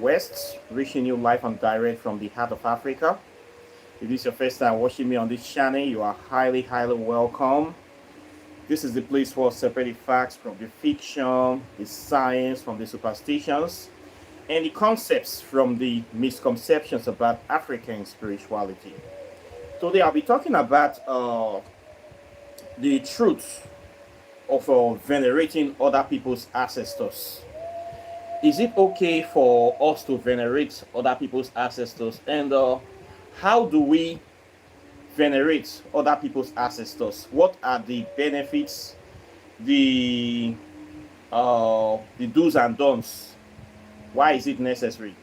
West, reaching you live and direct from the heart of Africa. If this is your first time watching me on this channel, you are highly welcome. This is the place for separating facts from the fiction, the science from the superstitions, and the concepts from the misconceptions about African spirituality. Today I'll be talking about the truth of venerating other people's ancestors. Is it okay for us to venerate other people's ancestors? And how do we venerate other people's ancestors? What are the benefits, the do's and don'ts? Why is it necessary?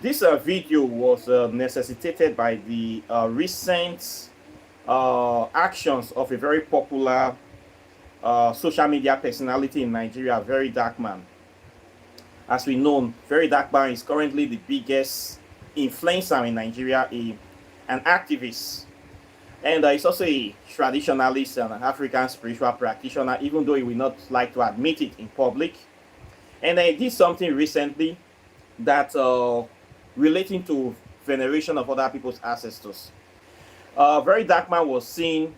This video was necessitated by the recent actions of a very popular social media personality in Nigeria, Very Dark Man. As we know, Very Dark Man is currently the biggest influencer in Nigeria, an activist, and he's also a traditionalist and an African spiritual practitioner, even though he will not like to admit it in public. And he did something recently that relating to veneration of other people's ancestors. Very Dark Man was seen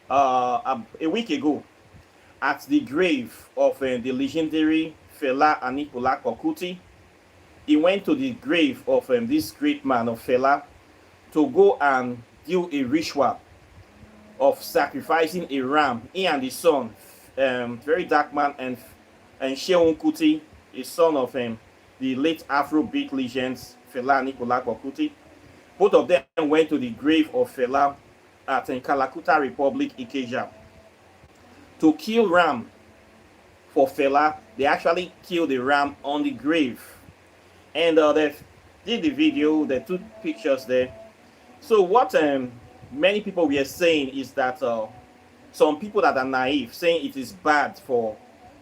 a week ago at the grave of the legendary Fela and kuti. He went to the grave of this great man of Fela to go and do a ritual of sacrificing a ram. He and his son, Very Dark Man and Seun Kuti, a son of the late Afrobeat legends Fela and kuti. Both of them went to the grave of Fela at Kalakuta, republic.Enjoy to kill ram for Fela. They actually killed the ram on the grave, and they did the video. They took pictures there. So what many people were saying is that some people that are naive, saying it is bad for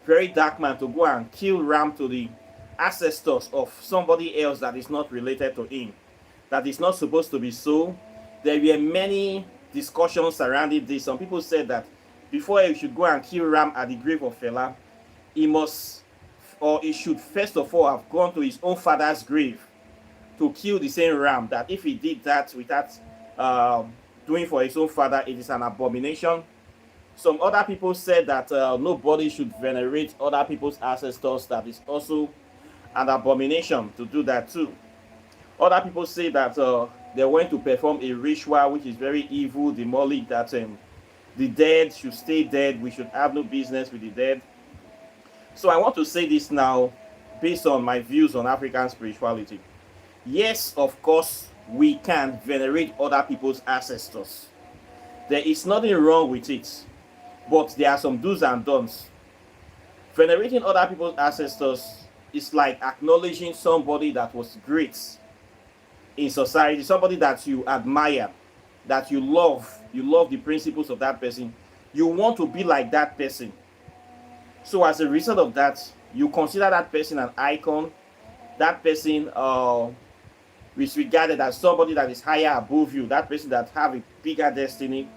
Very Dark Man to go and kill ram to the ancestors of somebody else that is not related to him. That is not supposed to be so. There were many discussions surrounding this. Some people said that before he should go and kill ram at the grave of Fela, he should first of all have gone to his own father's grave to kill the same ram. That if he did that without doing for his own father, it is an abomination. Some other people said that nobody should venerate other people's ancestors. That is also an abomination to do that too. Other people say that they went to perform a ritual which is very evil, demonic, that the dead should stay dead. We should have no business with the dead. So I want to say this now based on my views on African spirituality. Yes, of course, we can venerate other people's ancestors. There is nothing wrong with it, but there are some do's and don'ts. Venerating other people's ancestors is like acknowledging somebody that was great in society, somebody that you admire, that you love the principles of that person. You want to be like that person. So as a result of that, you consider that person an icon. That person is regarded as somebody that is higher above you. That person that have a bigger destiny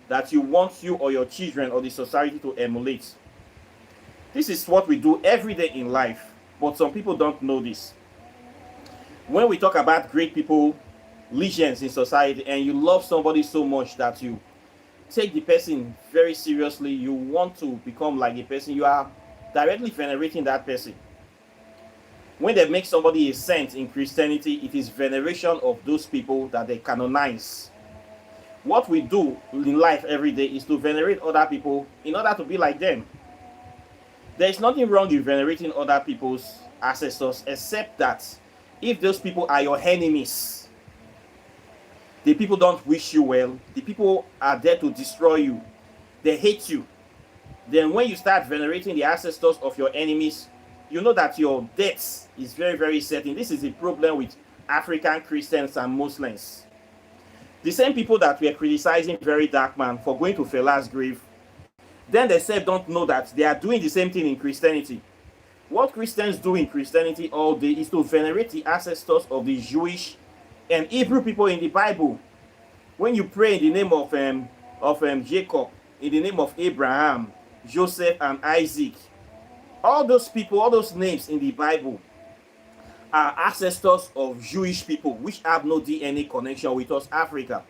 that you want you or your children or the society to emulate. This is what we do every day in life, but some people don't know this. When we talk about great people, legends in society, and you love somebody so much that you take the person very seriously, you want to become like a person, you are directly venerating that person. When they make somebody a saint in Christianity, it is veneration of those people that they canonize. What we do in life every day is to venerate other people in order to be like them. There is nothing wrong with venerating other people's ancestors, except that if those people are your enemies, the people don't wish you well, the people are there to destroy you, they hate you, then when you start venerating the ancestors of your enemies, you know that your death is very certain. This is a problem with African Christians and Muslims. The same people that were criticizing Very Dark Man for going to Fela's grave, then they said don't know that they are doing the same thing in Christianity. What Christians do in Christianity all day is to venerate the ancestors of the Jewish and Hebrew people in the Bible. When you pray in the name of Jacob, in the name of Abraham, Joseph, and Isaac, all those people, all those names in the Bible are ancestors of Jewish people which have no DNA connection with us, Africa.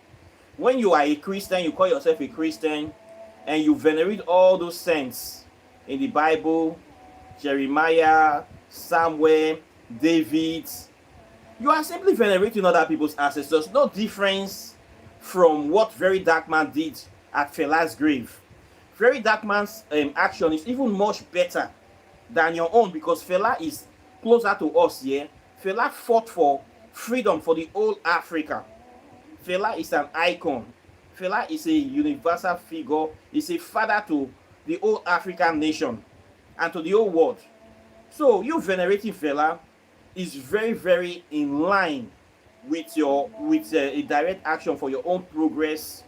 When you are a Christian, you call yourself a Christian, and you venerate all those saints in the Bible, Jeremiah, Samuel, David, you are simply venerating other people's ancestors. No difference from what Very Dark Man did at Fela's grave. Very Dark Man's action is even much better than your own, because Fela is closer to us here. Fela fought for freedom for the whole Africa. Fela is an icon. Fela is a universal figure. He's a father to the whole African nation and to the whole world. So you venerating Fela is very, very in line with a direct action for your own progress,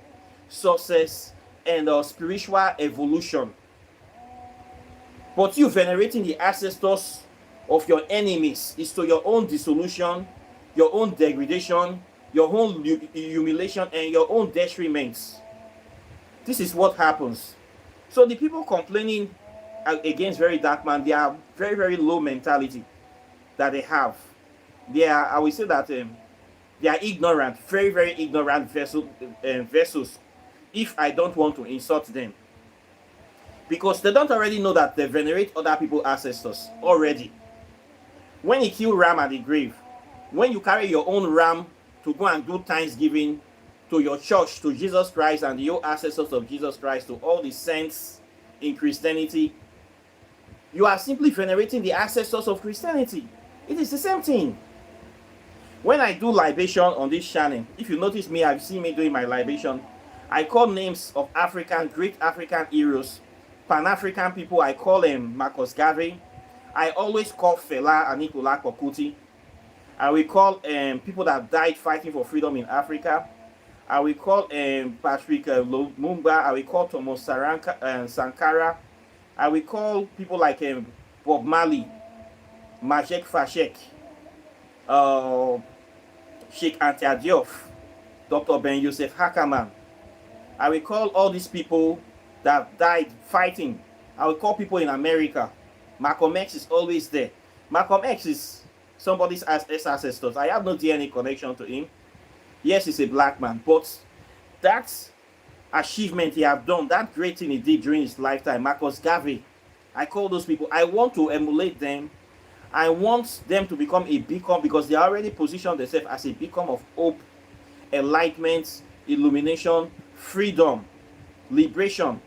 success, and spiritual evolution. But you venerating the ancestors of your enemies is to your own dissolution, your own degradation, your own humiliation, and your own detriment. This is what happens. So the people complaining against Very Dark Man, they are very, very low mentality that they have. They are, I will say that they are ignorant, very, very ignorant vessels, if I don't want to insult them. Because they don't already know that they venerate other people's ancestors already. When you kill ram at the grave, when you carry your own ram to go and do thanksgiving to your church, to Jesus Christ and the old ancestors of Jesus Christ, to all the saints in Christianity, you are simply venerating the ancestors of Christianity. It is the same thing. When I do libation on this channel, if you notice me, I've seen me doing my libation, I call names of great African heroes, Pan-African people. I call them Marcus Garvey. I always call Fela and kuti. I will call people that died fighting for freedom in Africa. I will call Patrick Lumumba. I will call Thomas Sankara. I will call people like Bob Marley, Majek Fashek, Sheikh Anta Diop, Dr. Ben Yosef Hakaman. I will call all these people that died fighting. I will call people in America. Malcolm X is always there. Malcolm X is somebody's ancestors. I have no DNA connection to him. Yes, he's a black man, but that achievement he have done, that great thing he did during his lifetime, Marcus Garvey, I call those people. I want to emulate them. I want them to become a beacon, because they already positioned themselves as a beacon of hope, enlightenment, illumination, freedom, liberation.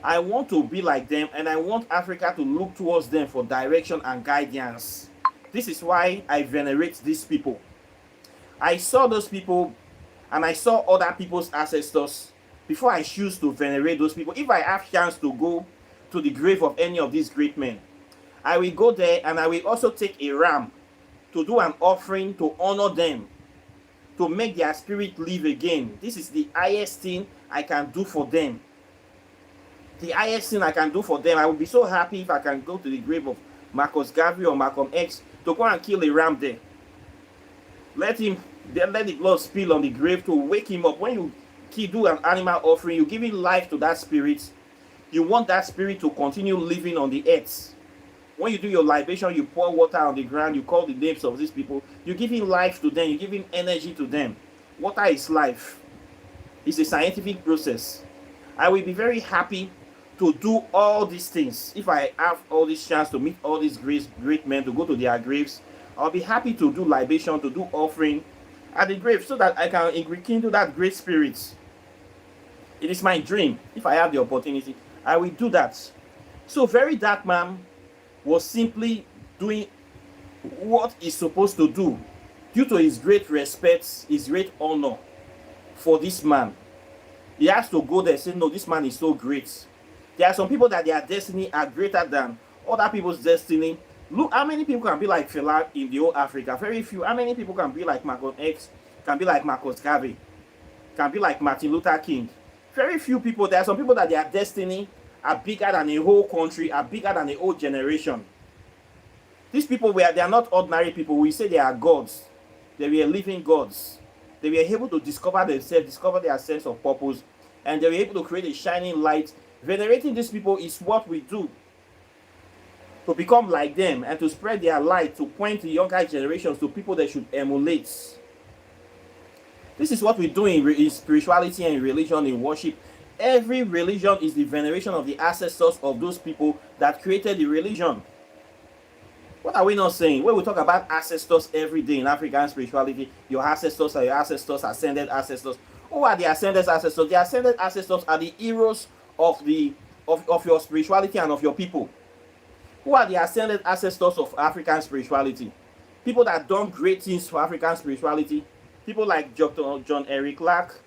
I want to be like them, and I want Africa to look towards them for direction and guidance. This is why I venerate these people. I saw those people, and I saw other people's ancestors before I choose to venerate those people. If I have chance to go to the grave of any of these great men, I will go there, and I will also take a ram to do an offering to honor them, to make their spirit live again. This is the highest thing I can do for them. The highest thing I can do for them. I would be so happy if I can go to the grave of Marcus Garvey or Malcolm X to go and kill a ram there. Let the blood spill on the grave to wake him up. When you do an animal offering, you're giving life to that spirit. You want that spirit to continue living on the earth. When you do your libation, you pour water on the ground, you call the names of these people, you're giving life to them, you're giving energy to them. Water is life. It's a scientific process. I will be very happy to do all these things. If I have all this chance to meet all these great men, to go to their graves, I'll be happy to do libation, to do offering at the grave, so that I can rekindle that great spirit. It is my dream. If I have the opportunity, I will do that. So Very Dark Man was simply doing what he's supposed to do due to his great respect, his great honor for this man. He has to go there and say, no, this man is so great. There are some people that their destiny are greater than other people's destiny. Look, how many people can be like Fela in the whole Africa? Very few. How many people can be like Malcolm X, can be like Marcus Garvey, can be like Martin Luther King? Very few people. There are some people that their destiny are bigger than a whole country, are bigger than a whole generation. These people, they are not ordinary people. We say they are gods. They were living gods. They were able to discover themselves, discover their sense of purpose, and they were able to create a shining light. Venerating these people is what we do. to become like them, and to spread their light, to point to younger generations, to people they should emulate. This is what we do in spirituality and religion, in worship. Every religion is the veneration of the ancestors of those people that created the religion. What are we not saying? When we talk about ancestors every day in African spirituality, your ancestors are your ancestors, ascended ancestors. Who are the ascended ancestors? The ascended ancestors are the heroes of your spirituality and of your people. Who are the ascended ancestors of African spirituality? People that done great things for African spirituality. People like Dr. John Eric Clark,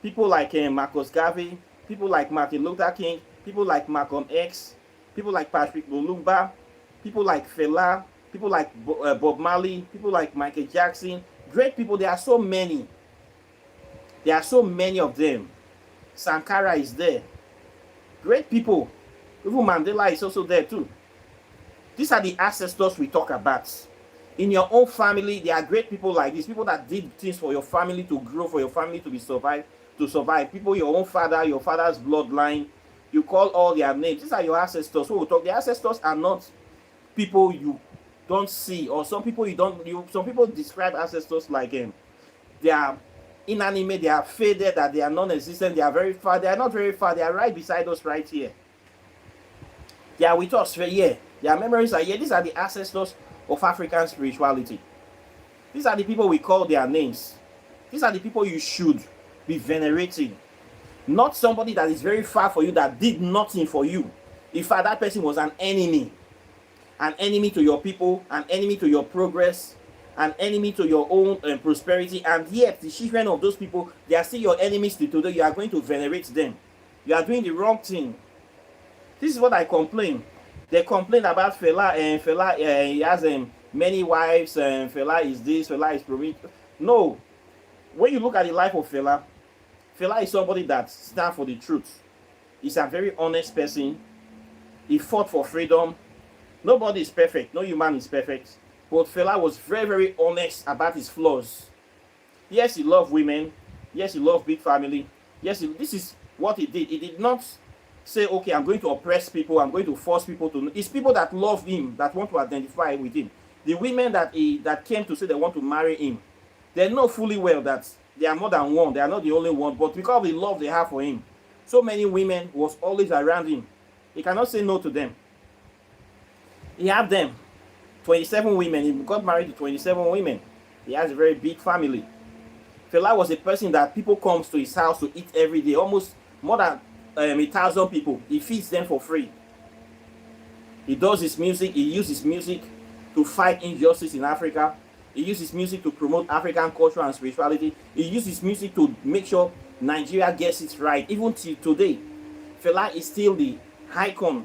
people like Marcus Garvey, people like Martin Luther King, people like Malcolm X, people like Patrick Lumumba, people like Fela, people like Bob Marley, people like Michael Jackson. Great people, there are so many. There are so many of them. Sankara is there. Great people. Even Mandela is also there too. These are the ancestors we talk about. In your own family, there are great people like this. People that did things for your family to grow, for your family to survive. People, your own father, your father's bloodline. You call all their names. These are your ancestors. So we'll talk. The ancestors are not people you don't see, or some people some people describe ancestors like they are inanimate, they are faded, that they are non-existent, they are very far. They are not very far. They are right beside us right here. They are with us here. Their memories are here. These are the ancestors of African spirituality. These are the people we call their names. These are the people you should be venerating. Not somebody that is very far for you, that did nothing for you. In fact, that person was an enemy to your people, an enemy to your progress, an enemy to your own prosperity. And yet, the children of those people, they are still your enemies till today. You are going to venerate them. You are doing the wrong thing. This is what I complain. They complain about Fela, and Fela he has many wives, and Fela is this, Fela is promiscuous. No. When you look at the life of Fela, Fela is somebody that stands for the truth. He's a very honest person. He fought for freedom. Nobody is perfect. No human is perfect. But Fela was very, very honest about his flaws. Yes, he loved women. Yes, he loved big family. Yes, this is what he did. He did not say, okay, I'm going to oppress people. I'm going to force people to. It's people that love him, that want to identify with him. The women that came to say they want to marry him, they know fully well that they are more than one. They are not the only one. But because of the love they have for him, so many women was always around him. He cannot say no to them. He had them. 27 women. He got married to 27 women. He has a very big family. Fela was a person that people comes to his house to eat every day. Almost more than 1,000 people. He feeds them for free. He does his music. He uses his music to fight injustice in Africa. He uses music to promote African culture and spirituality. He uses music to make sure Nigeria gets it right. Even till today, Fela is still the icon.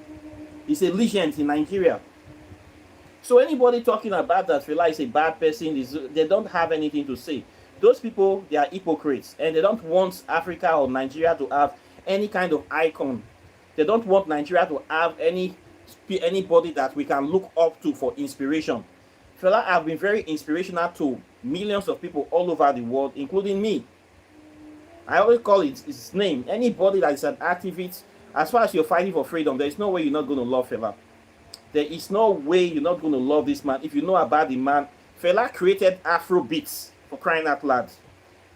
He's a legend in Nigeria. So anybody talking about that Fela is a bad person, they don't have anything to say. Those people, they are hypocrites, and they don't want Africa or Nigeria to have any kind of icon. They don't want Nigeria to have anybody that we can look up to for inspiration. Fela have been very inspirational to millions of people all over the world, including me. I always call it his name. Anybody that is an activist, as far as you're fighting for freedom, there is no way you're not going to love Fela. There is no way you're not going to love this man. If you know about the man, Fela created Afro beats, for crying out loud.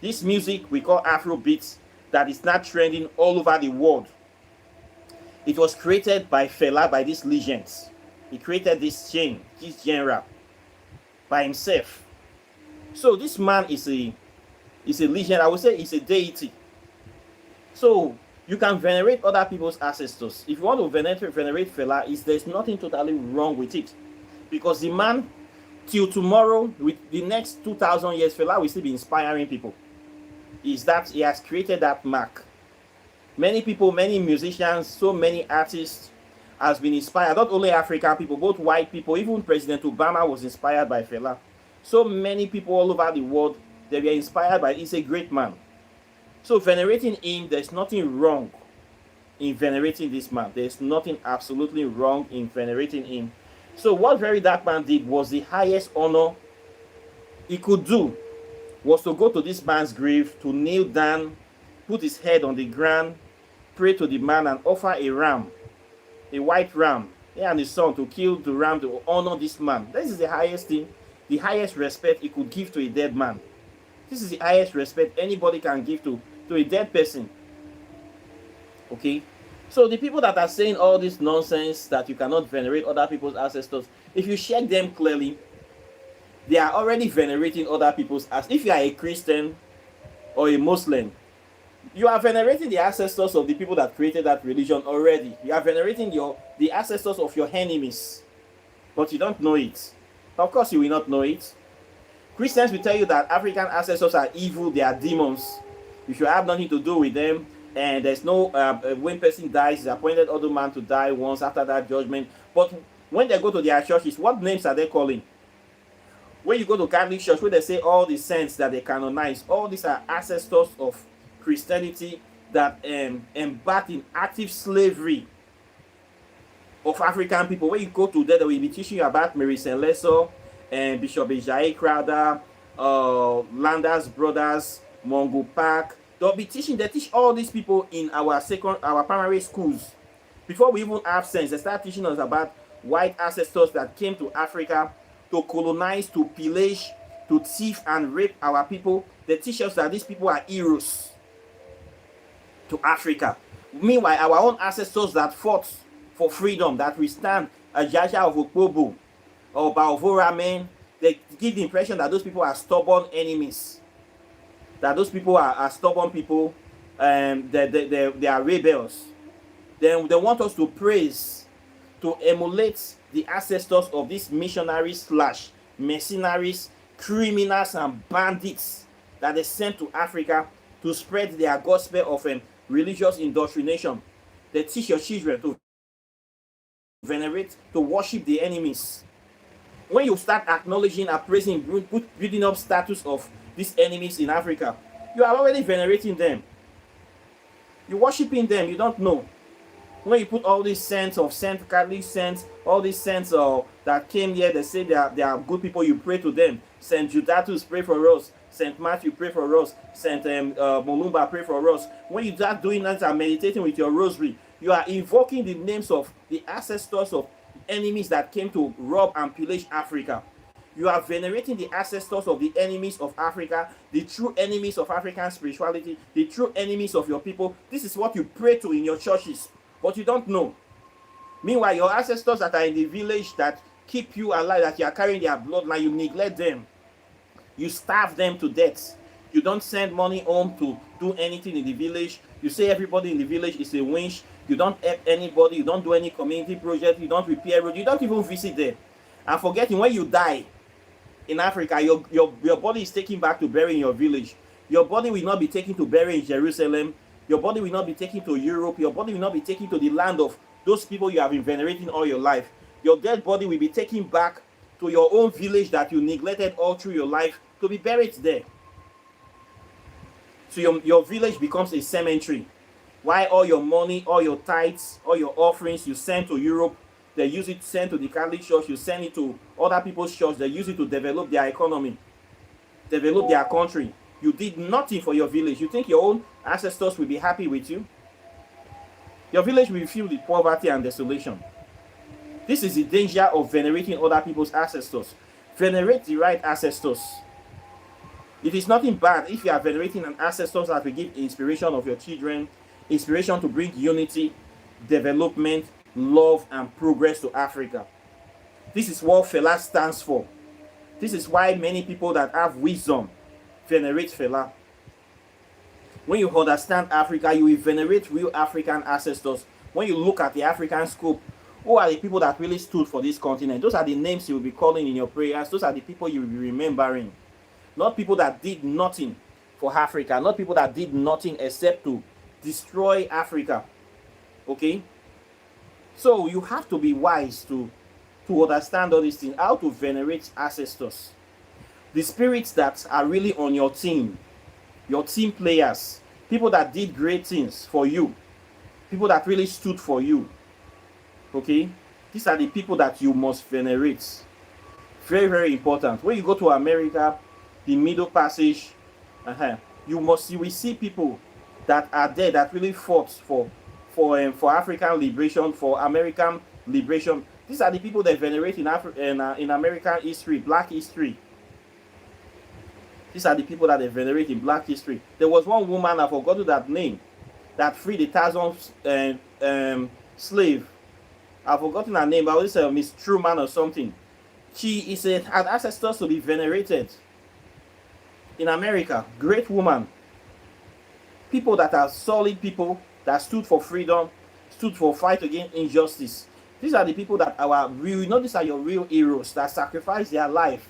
This music we call Afro beats that is not trending all over the world. It was created by Fela, by these legends. He created this genre by himself. So this man is a legend. I would say he's a deity. So you can venerate other people's ancestors. If you want to venerate Fela, there's nothing totally wrong with it. Because the man, till tomorrow, with the next 2,000 years, Fela will still be inspiring people. He has created that mark. Many people, many musicians, so many artists has been inspired. Not only African people, both white people, even President Obama was inspired by Fela. So many people all over the world, they were inspired by. He's a great man. So venerating him, there's nothing wrong in venerating this man. There's nothing absolutely wrong in venerating him. So what Very Dark Man did was the highest honor he could do, was to go to this man's grave, to kneel down, put his head on the ground, pray to the man, and offer a ram, a white ram, he and his son, to kill the ram to honor this man. This is the highest thing, the highest respect he could give to a dead man. This is the highest respect anybody can give to a dead person. Okay? So the people that are saying all this nonsense that you cannot venerate other people's ancestors, if you check them clearly, they are already venerating other people's ancestors. If you are a Christian or a Muslim, you are venerating the ancestors of the people that created that religion already. You are venerating the ancestors of your enemies, but you don't know it. Of course you will not know it. Christians will tell you that African ancestors are evil, they are demons. You should have nothing to do with them, and there's no, when person dies, is appointed other man to die once after that judgment. But when they go to their churches, what names are they calling? When you go to Catholic church, where they say all the saints that they canonize, all these are ancestors of Christianity that embarked in active slavery of African people. When you go to there, they will be teaching you about Mary St. Lesor and Bishop Ajayi Crowder, Landers Brothers, Mongo Park. They teach all these people in our primary schools. Before we even have sense, they start teaching us about white ancestors that came to Africa to colonize, to pillage, to thief and rape our people. They teach us that these people are heroes to Africa. Meanwhile, our own ancestors that fought for freedom, that we stand, Ajaja of Okpobo or Baovora men, they give the impression that those people are stubborn enemies, that those people are stubborn people, they are rebels. Then they want us to praise, to emulate the ancestors of these missionaries / mercenaries, criminals and bandits that they sent to Africa to spread their gospel of religious indoctrination. They teach your children to venerate, to worship the enemies. When you start acknowledging, appraising, building up status of these enemies in Africa, you are already venerating them. You're worshiping them, you don't know. When you put all these saints of Saint Catholic saints, all these saints that came here, they say they are good people, you pray to them. Saint Judatus, pray for us. Saint Matthew, pray for us. Saint Molumba, pray for us. When you start doing that and meditating with your rosary, you are invoking the names of the ancestors of enemies that came to rob and pillage Africa. You are venerating the ancestors of the enemies of Africa, the true enemies of African spirituality, the true enemies of your people. This is what you pray to in your churches, but you don't know. Meanwhile, your ancestors that are in the village that keep you alive, that you are carrying their bloodline, you neglect them. You starve them to death. You don't send money home to do anything in the village. You say everybody in the village is a winch. You don't help anybody. You don't do any community project. You don't repair road. You don't even visit them. And forgetting, when you die in Africa, your body is taken back to bury in your village. Your body will not be taken to bury in Jerusalem. Your body will not be taken to Europe. Your body will not be taken to the land of those people you have been venerating all your life. Your dead body will be taken back to your own village that you neglected all through your life to be buried there. So your village becomes a cemetery. Why all your money, all your tithes, all your offerings you send to Europe, they use it, send to the Catholic Church, you send it to other people's church, they use it to develop their economy, develop their country. You did nothing for your village. You think your own ancestors will be happy with you? Your village will be filled with poverty and desolation. This is the danger of venerating other people's ancestors. Venerate the right ancestors. It is nothing bad if you are venerating an ancestors that will give inspiration of your children, inspiration to bring unity, development, love, and progress to Africa. This is what Fela stands for. This is why many people that have wisdom venerate Fela. When you understand Africa, you will venerate real African ancestors. When you look at the African scope, who are the people that really stood for this continent? Those are the names you will be calling in your prayers. Those are the people you will be remembering. Not people that did nothing for Africa. Not people that did nothing except to destroy Africa. Okay? So you have to be wise to understand all these things. How to venerate ancestors. The spirits that are really on your team players, people that did great things for you, people that really stood for you. Okay? These are the people that you must venerate. Very, very important. When you go to America, the Middle Passage, you will see people that are there that really fought for African liberation, for American liberation. These are the people that venerate in in American history, Black history. These are the people that they venerate in Black history. There was one woman, I forgot that name, that freed 1,000 slave. I've forgotten her name, but it's Miss Truman or something. She is an ancestor to be venerated in America. Great woman. People that are solid people that stood for freedom, stood for fight against injustice. These are the people that are real, these are your real heroes that sacrifice their life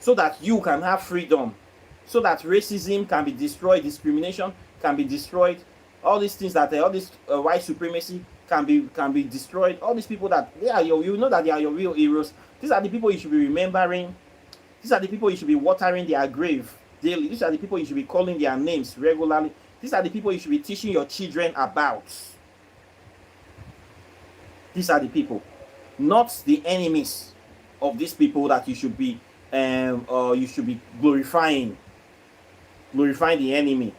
so that you can have freedom, so that racism can be destroyed, discrimination can be destroyed, all these things that all this white supremacy can be destroyed. All these people that they are that they are your real heroes. These are the people you should be remembering. These are the people you should be watering their grave daily. These are the people you should be calling their names regularly. These are the people you should be teaching your children about. These are the people, not the enemies of these people that you should be glorifying the enemy,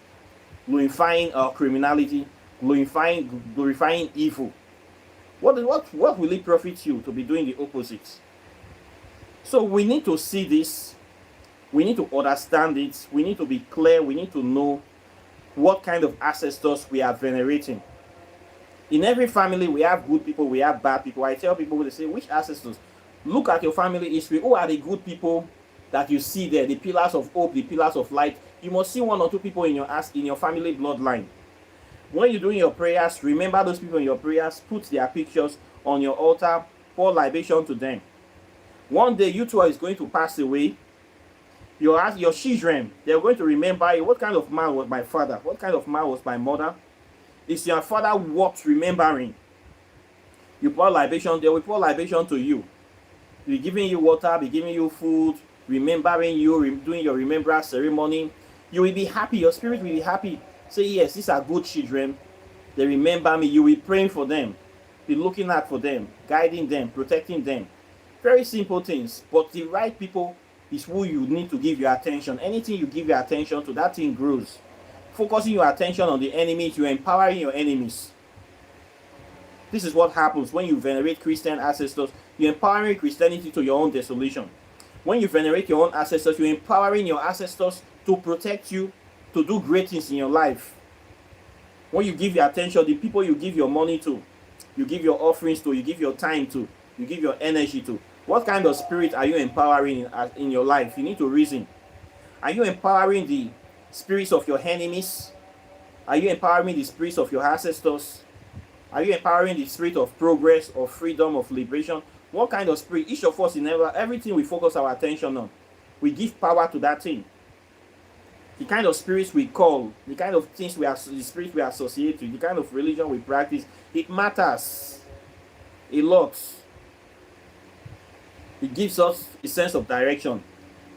glorifying criminality, glorifying evil. What will it profit you to be doing the opposite? So we need to see this, we need to understand it, we need to be clear, we need to know what kind of ancestors we are venerating. In every family, we have good people, we have bad people. I tell people, they say, which ancestors? Look at your family history. Who are the good people that you see there? The pillars of hope, the pillars of light. You must see one or two people in your family bloodline. When you're doing your prayers, remember those people in your prayers. Put their pictures on your altar. Pour libation to them. One day, you two are going to pass away. Your children, they're going to remember you. What kind of man was my father? What kind of man was my mother? Is your father worth remembering? You pour libation, they will pour libation to you. Be giving you water, be giving you food, remembering you, doing your remembrance ceremony. You will be happy, your spirit will be happy. Say, yes, these are good children. They remember me. You will be praying for them, be looking out for them, guiding them, protecting them. Very simple things, but the right people is who you need to give your attention. Anything you give your attention to, that thing grows. Focusing your attention on the enemies, you're empowering your enemies. This is what happens when you venerate Christian ancestors. You're empowering Christianity to your own desolation. When you venerate your own ancestors, you're empowering your ancestors to protect you, to do great things in your life. When you give your attention, the people you give your money to, you give your offerings to, you give your time to, you give your energy to, what kind of spirit are you empowering in your life? You need to reason. Are you empowering the spirits of your enemies? Are you empowering the spirits of your ancestors? Are you empowering the spirit of progress, of freedom, of liberation? What kind of spirit? Each of us, in everything we focus our attention on, we give power to that thing. The kind of spirits we call, the kind of things the spirits we associate with, the kind of religion we practice, it matters a lot. It gives us a sense of direction.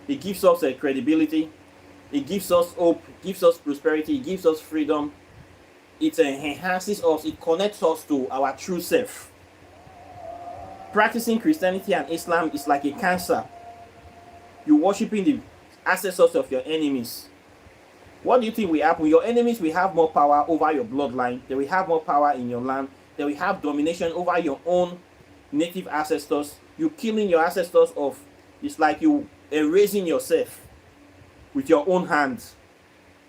It gives us a credibility. It gives us hope, it gives us prosperity, it gives us freedom. It enhances us, it connects us to our true self. Practicing Christianity and Islam is like a cancer. You're worshiping the ancestors of your enemies. What do you think will happen? Your enemies will have more power over your bloodline. They will have more power in your land. They will have domination over your own native ancestors. You killing your ancestors off. It's like you erasing yourself with your own hands.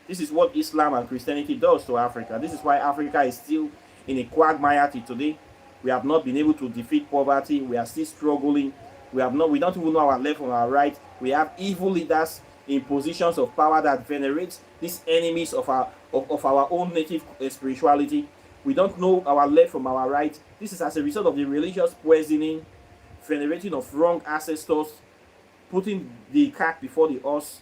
This is what Islam and Christianity does to Africa. This is why Africa is still in a quagmire today. We have not been able to defeat poverty. We are still struggling. We don't even know our left from our right. We have evil leaders in positions of power that venerate these enemies of our own native spirituality. We don't know our left from our right. This is as a result of the religious poisoning, venerating of wrong ancestors, putting the cart before the horse,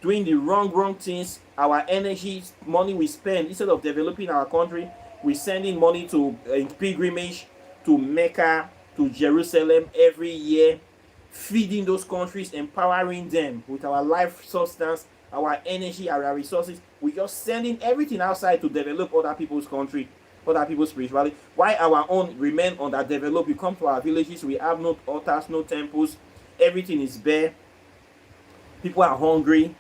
doing the wrong things. Our energy, money we spend, instead of developing our country, we're sending money to pilgrimage to Mecca, to Jerusalem every year, feeding those countries, empowering them with our life substance, our energy, our resources. We're just sending everything outside to develop other people's country, other people's spirituality. Why our own remain underdeveloped? We come to our villages, we have no altars, no temples, everything is bare. People are hungry.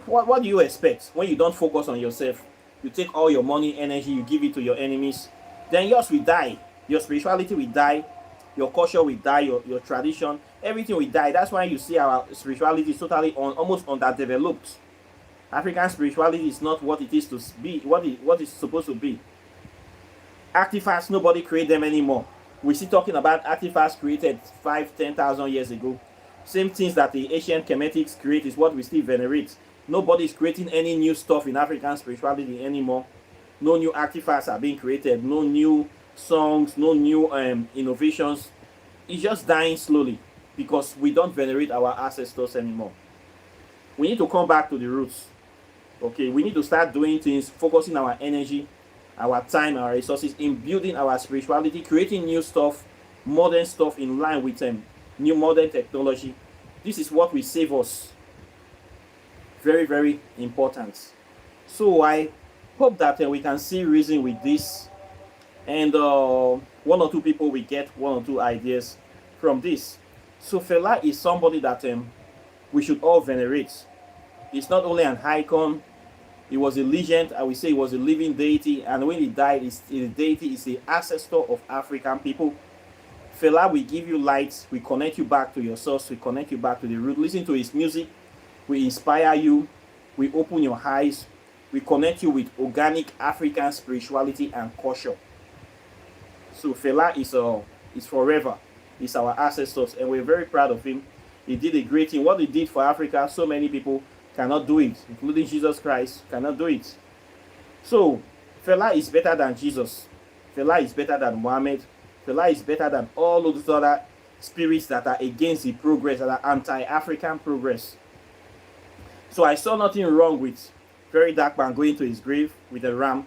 What do you expect when you don't focus on yourself? You take all your money, energy, you give it to your enemies, then yours will die. Your spirituality will die, your culture will die, your tradition, everything will die. That's why you see our spirituality is totally almost underdeveloped. African spirituality is not what it is to be, what it's supposed to be. Artifacts, nobody create them anymore. We see talking about artifacts created 5,000-10,000 years ago. Same things that the ancient Kemetics create is what we still venerate. Nobody is creating any new stuff in African spirituality anymore. No new artifacts are being created, no new songs, no new innovations. It's just dying slowly because we don't venerate our ancestors anymore. We need to come back to the roots. Okay, we need to start doing things, focusing our energy, our time, our resources in building our spirituality, creating new stuff, modern stuff in line with new modern technology. This is what will save us. Very, very important. So I hope that we can see reason with this, and one or two people will get one or two ideas from this. So Fela is somebody that we should all venerate. He's not only an icon, he was a legend. I will say he was a living deity, and when he died, the deity is the ancestor of African people. Fela will give you light, we connect you back to your source, we connect you back to the root. Listen to his music, we inspire you, we open your eyes, we connect you with organic African spirituality and culture. So Fela is forever. He's our ancestors, and we're very proud of him. He did a great thing. What he did for Africa, so many people cannot do it, including Jesus Christ cannot do it. So Fela is better than Jesus. Fela is better than Muhammad. Fela is better than all of those other spirits that are against the progress, that are anti-African progress. So I saw nothing wrong with Very Dark Man going to his grave with a ram.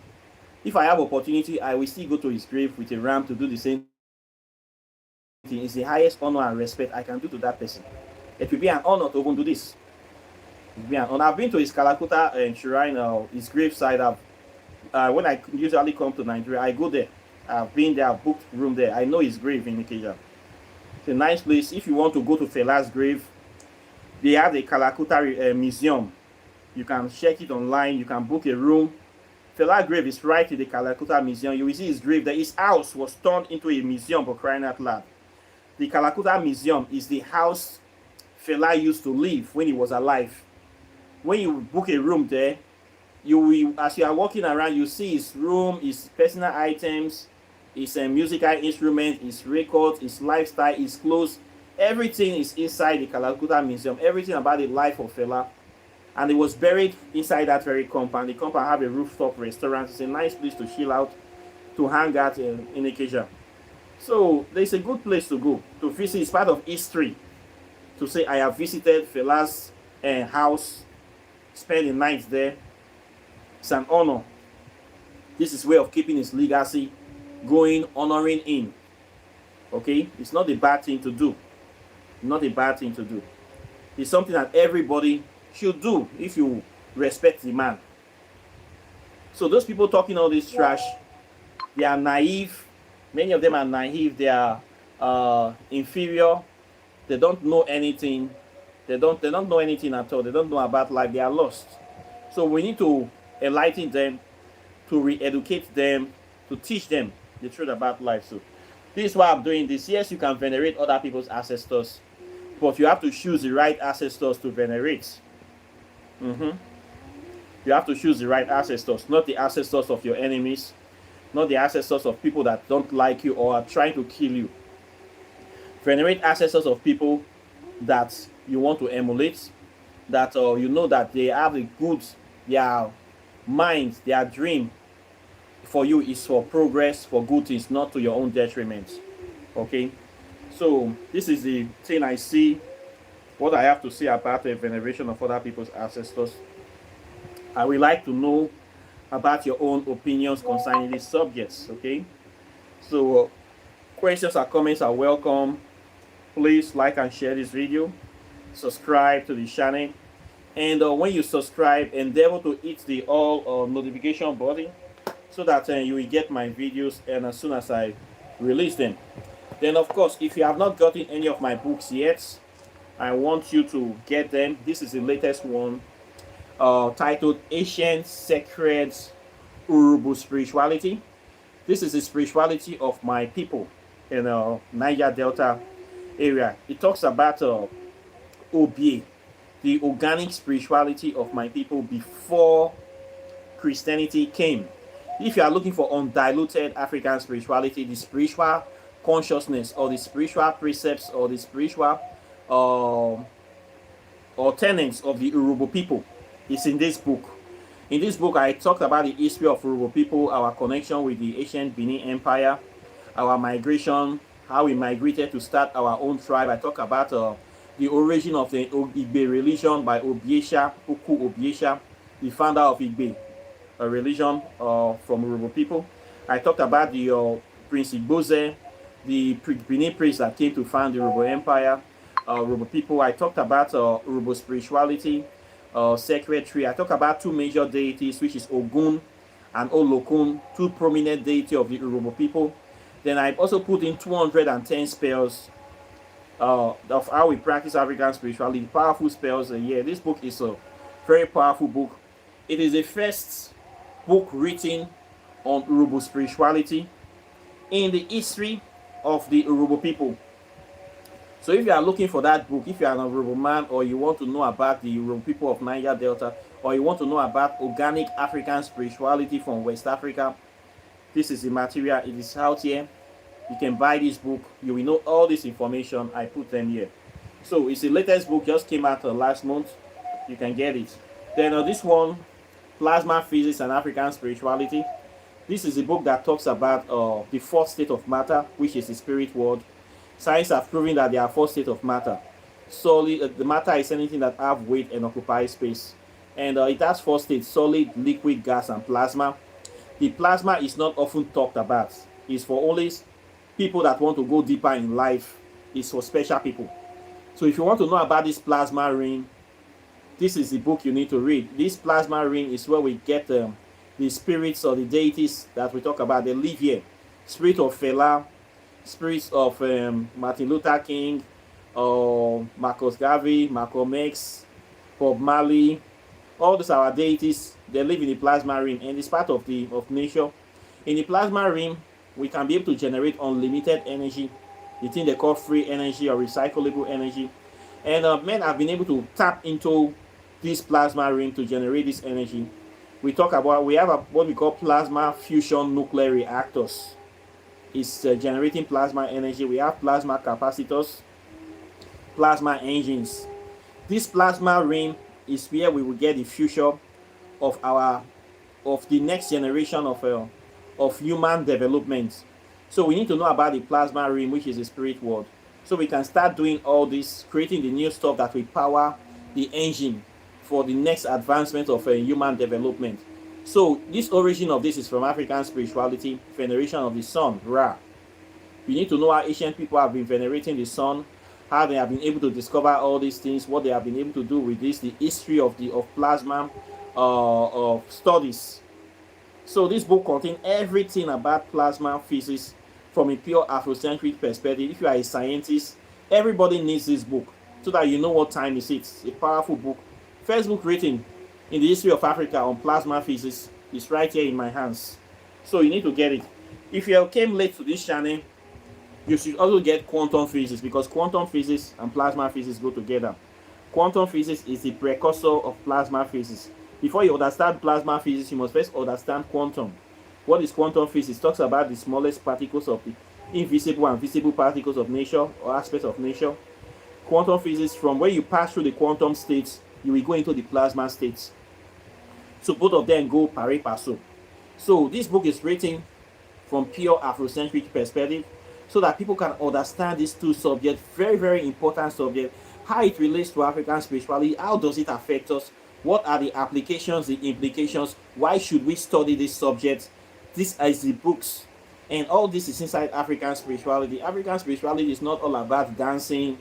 If I have opportunity, I will still go to his grave with a ram to do the same thing. It's the highest honor and respect I can do to that person. It will be an honor to even do this. I've been to his Kalakuta shrine, his graveside. When I usually come to Nigeria, I go there. I've been there, I've booked room there. I know his grave in Ikeja. It's a nice place. If you want to go to Fela's grave, they have the Kalakuta museum. You can check it online. You can book a room. Fela's grave is right in the Kalakuta museum. You will see his grave there. His house was turned into a museum for crying out loud. The Kalakuta museum is the house Fela used to live when he was alive. When you book a room there, you will, as you are walking around, you see his room, his personal items, his musical instruments, his records, his lifestyle, his clothes. Everything is inside the Kalakuta museum. Everything about the life of Fela. And it was buried inside that very compound. The compound have a rooftop restaurant. It's a nice place to chill out, to hang out in Ikeja. So there's a good place to go, to visit. It's part of history. To say, I have visited Fela's house, spend the night there. It's an honor. This is way of keeping his legacy going, honoring him. Okay? It's not a bad thing to do. Not a bad thing to do. It's something that everybody should do if you respect the man. So those people talking all this trash, they are naive. Many of them are naive. They are inferior. They don't know anything. They don't know anything at all. They don't know about life. They are lost. So we need to enlighten them, to re-educate them, to teach them the truth about life. So this is why I'm doing this. Yes, you can venerate other people's ancestors, but you have to choose the right ancestors to venerate. You have to choose the right ancestors, not the ancestors of your enemies, not the ancestors of people that don't like you or are trying to kill you. Venerate ancestors of people that you want to emulate, that you know that they have the goods, their mind, their dream for you is for progress, for good things, not to your own detriment. Okay, so this is the thing I see, what I have to say about the veneration of other people's ancestors. I would like to know about your own opinions concerning these subjects. Okay, so questions or comments are welcome. Please like and share this video, subscribe to the channel, and when you subscribe, endeavor to hit the all notification button so that you will get my videos and as soon as I release them. Then of course, if you have not gotten any of my books yet, I want you to get them. This is the latest one, titled Ancient Sacred Urban Spirituality. This is the spirituality of my people in Niger Delta area. It talks about Obie, the organic spirituality of my people before Christianity came. If you are looking for undiluted African spirituality, the spiritual consciousness or the spiritual precepts or the spiritual uh, or tenets of the Urubu people is in this book. In this book, I talked about the history of Urubu people, our connection with the ancient Benin Empire, our migration, how we migrated to start our own tribe. I talk about the origin of the Igbe religion by Obiesha, Uku Obiesha, the founder of Igbe, a religion from Urubu people. I talked about the Prince Igboze, the Benin priest that came to found the Urubu Empire, Urubu people. I talked about Urubu spirituality, sacred tree. I talked about two major deities, which is Ogun and Olokun, two prominent deities of the Urubu people. Then I also put in 210 spells of how we practice African spirituality, powerful spells a year. This book is a very powerful book. It is the first book written on Urubu spirituality in the history of the Urubu people. So if you are looking for that book, if you are an Urubu man, or you want to know about the Urubu people of Niger Delta, or you want to know about organic African spirituality from West Africa, this is the material. It is out here. You can buy this book. You will know all this information. I put them here. So it's the latest book, just came out last month. You can get it. Then this one, Plasma Physics and African Spirituality. This is a book that talks about the fourth state of matter, which is the spirit world. Science have proven that there are four states of matter. Solid, the matter is anything that have weight and occupy space. And it has four states: solid, liquid, gas, and plasma. The plasma is not often talked about. It's for only people that want to go deeper in life. It's for special people. So if you want to know about this plasma ring, this is the book you need to read. This plasma ring is where we get the spirits or the deities that we talk about. They live here. Spirit of Fela, spirits of Martin Luther King, Marcus Garvey, Malcolm X, Bob Marley. All these are our deities. They live in the plasma ring, and it's part of nature. In the plasma ring, we can be able to generate unlimited energy, the thing they call free energy or recyclable energy. And men have been able to tap into this plasma ring to generate this energy. We have what we call plasma fusion nuclear reactors. It's generating plasma energy. We have plasma capacitors, plasma engines. This plasma ring is where we will get the future of the next generation of human development. So we need to know about the plasma ring, which is the spirit world, so we can start doing all this, creating the new stuff that will power the engine for the next advancement of human development. So this origin of this is from African spirituality, veneration of the sun, Ra. We need to know how ancient people have been venerating the sun, how they have been able to discover all these things, what they have been able to do with this, the history of plasma studies. So this book contains everything about plasma physics from a pure Afrocentric perspective. If you are a scientist, everybody needs this book so that you know what time is it. It's a powerful book. First book written in the history of Africa on plasma physics is right here in my hands. So you need to get it. If you came late to this channel, you should also get quantum physics, because quantum physics and plasma physics go together. Quantum physics is the precursor of plasma physics. Before you understand plasma physics, you must first understand quantum. What is quantum physics? It talks about the smallest particles of the invisible and visible particles of nature or aspects of nature. Quantum physics, from where you pass through the quantum states, you will go into the plasma states. So both of them go pari passu. So this book is written from pure Afrocentric perspective, so that people can understand these two subjects, very, very important subjects, how it relates to African spirituality, how does it affect us, what are the applications, the implications, why should we study this subject. This is the books, and all this is inside African spirituality. African spirituality is not all about dancing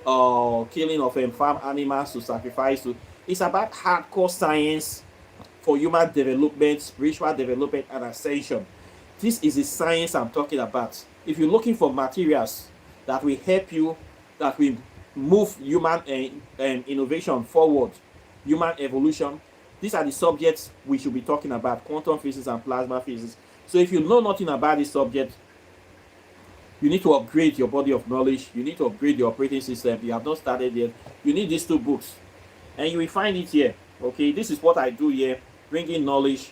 or killing of farm animals to sacrifice to. It's about hardcore science for human development, spiritual development, and ascension. This is the science I'm talking about. If you're looking for materials that will help you, that will move human innovation forward, human evolution, these are the subjects we should be talking about: quantum physics and plasma physics. So if you know nothing about this subject, you need to upgrade your body of knowledge. You need to upgrade your operating system. You have not started yet. You need these two books, and you will find it here. Okay, this is what I do here, bringing knowledge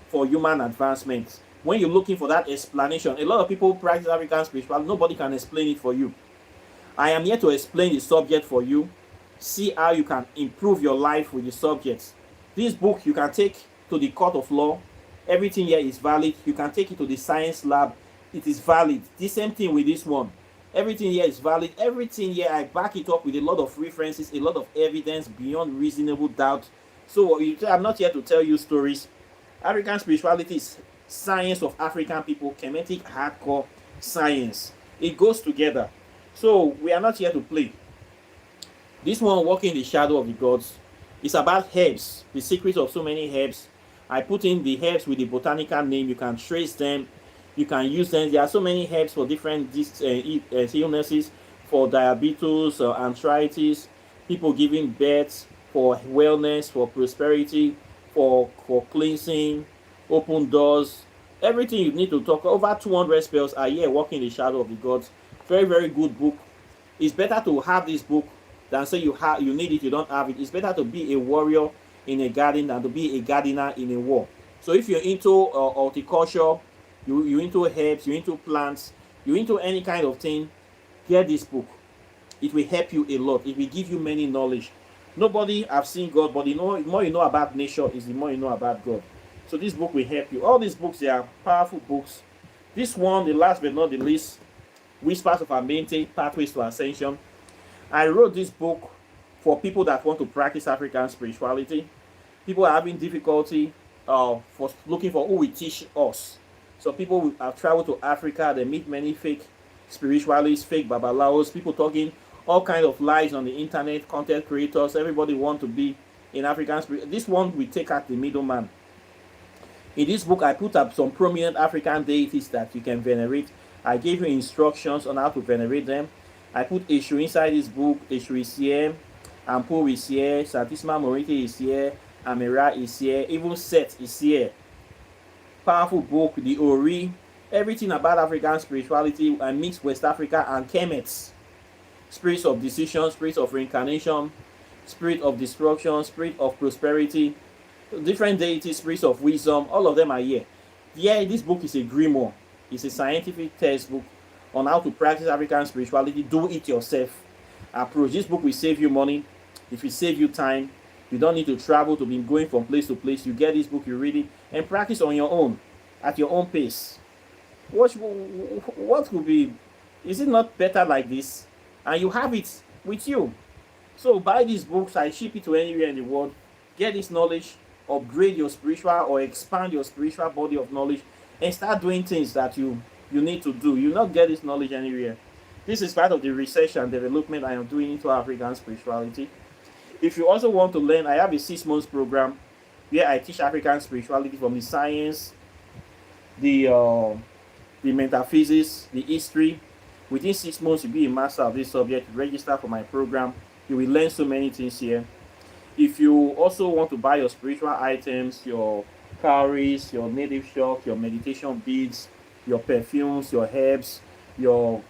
for human advancement. When you're looking for that explanation, a lot of people practice African spirituality. Nobody can explain it for you. I am here to explain the subject for you. See how you can improve your life with the subject. This book you can take to the court of law. Everything here is valid. You can take it to the science lab. It is valid. The same thing with this one. Everything here is valid. Everything here, I back it up with a lot of references, a lot of evidence beyond reasonable doubt. So I'm not here to tell you stories. African spirituality is science of African people, Kemetic hardcore science. It goes together. So we are not here to play. This one, Walking in the Shadow of the Gods, is about herbs, the secrets of so many herbs. I put in the herbs with the botanical name. You can trace them. You can use them. There are so many herbs for different illnesses, for diabetes, arthritis, people giving birth, for wellness, for prosperity, for cleansing, open doors. Everything you need to talk. Over 200 spells are here, Walking in the Shadow of the Gods. Very, very good book. It's better to have this book than say you need it, you don't have it. It's better to be a warrior in a garden than to be a gardener in a war. So if you're into horticulture, you're into herbs, you're into plants, you're into any kind of thing, get this book. It will help you a lot. It will give you many knowledge. Nobody have seen God, but the more you know about nature is the more you know about God. So this book will help you. All these books, they are powerful books. This one, the last but not the least, Whispers of Amente, Pathways to Ascension. I wrote this book for people that want to practice African spirituality. People are having difficulty for looking for who will teach us. So people have traveled to Africa. They meet many fake spiritualists, fake babalawos, people talking all kinds of lies on the internet, content creators. Everybody want to be in African spirit. This one will take out the middleman. In this book, I put up some prominent African deities that you can venerate. I gave you instructions on how to venerate them. I put Eshu inside this book. Eshu is here, Ampo is here, Santisima Morite is here, Amira is here, even Set is here. Powerful book, the Ori, everything about African spirituality. I mix West Africa and Kemets. Spirits of decision, spirits of reincarnation, spirit of destruction, spirit of prosperity, different deities, spirits of wisdom, all of them are here. Yeah, this book is a grimoire. It's a scientific textbook on how to practice African spirituality. Do it yourself approach. This book will save you money. It will save you time. You don't need to travel to be going from place to place. You get this book, you read it, and practice on your own, at your own pace. What could be? Is it not better like this? And you have it with you. So buy these books. I ship it to anywhere in the world. Get this knowledge, upgrade your spiritual or expand your spiritual body of knowledge, and start doing things that you need to do. You not get this knowledge anywhere. This is part of the research and development I am doing into African spirituality. If you also want to learn, I have a 6-month program where I teach African spirituality from the science, the metaphysics, the history. Within 6 months, you'll be a master of this subject. Register for my program. You will learn so many things here. If you also want to buy your spiritual items, your cowries, your native shock, your meditation beads, your perfumes, your herbs, your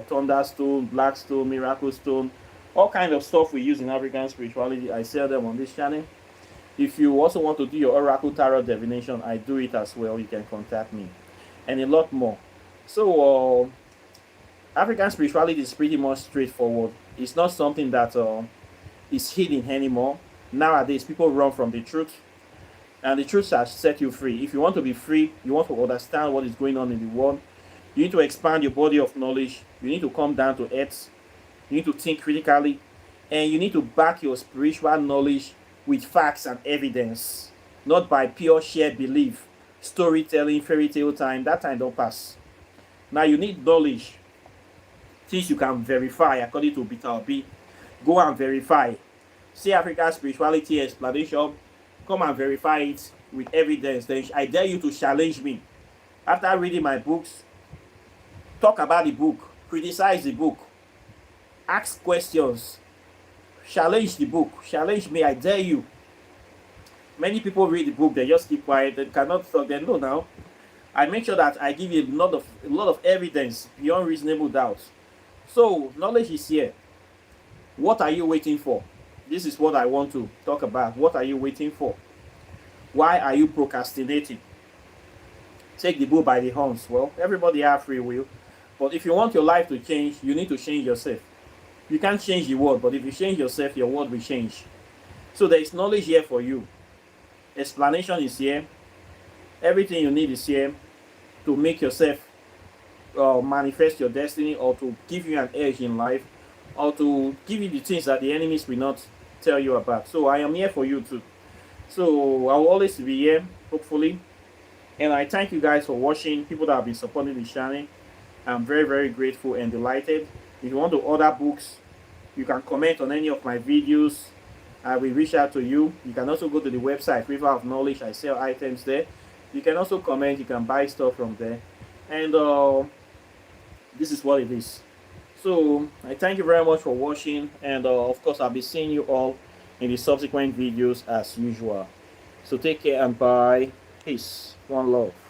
thunderstone, black stone, miracle stone, all kind of stuff we use in African spirituality, I sell them on this channel. If you also want to do your oracle tarot divination, I do it as well. You can contact me, and a lot more. So African spirituality is pretty much straightforward. It's not something that is hidden anymore. Nowadays, people run from the truth, and the truth shall set you free. If you want to be free, you want to understand what is going on in the world, you need to expand your body of knowledge. You need to come down to earth. You need to think critically, and you need to back your spiritual knowledge with facts and evidence, not by pure sheer belief, storytelling, fairy tale time. That time don't pass. Now you need knowledge, things you can verify according to Beta B. Go and verify. See African spirituality explanation. Come and verify it with evidence. Then I dare you to challenge me. After reading my books, talk about the book, criticize the book, ask questions, challenge the book, challenge me. I dare you. Many people read the book, they just keep quiet, they cannot talk. They know now. I make sure that I give you a lot of evidence beyond reasonable doubt. So knowledge is here. What are you waiting for? This is what I want to talk about. What are you waiting for? Why are you procrastinating? Take the bull by the horns. Well, everybody has free will, but if you want your life to change, you need to change yourself. You can't change the world, but if you change yourself, your world will change. So there is knowledge here for you. Explanation is here. Everything you need is here to make yourself manifest your destiny, or to give you an edge in life, or to give you the things that the enemies will not tell you about. So I am here for you too. So I will always be here, hopefully. And I thank you guys for watching, people that have been supporting the channel. I'm very, very grateful and delighted. If you want to order books, you can comment on any of my videos. I will reach out to you. You can also go to the website, River of Knowledge. I sell items there. You can also comment. You can buy stuff from there. And this is what it is. So I thank you very much for watching. And of course, I'll be seeing you all in the subsequent videos as usual. So take care and bye. Peace. One love.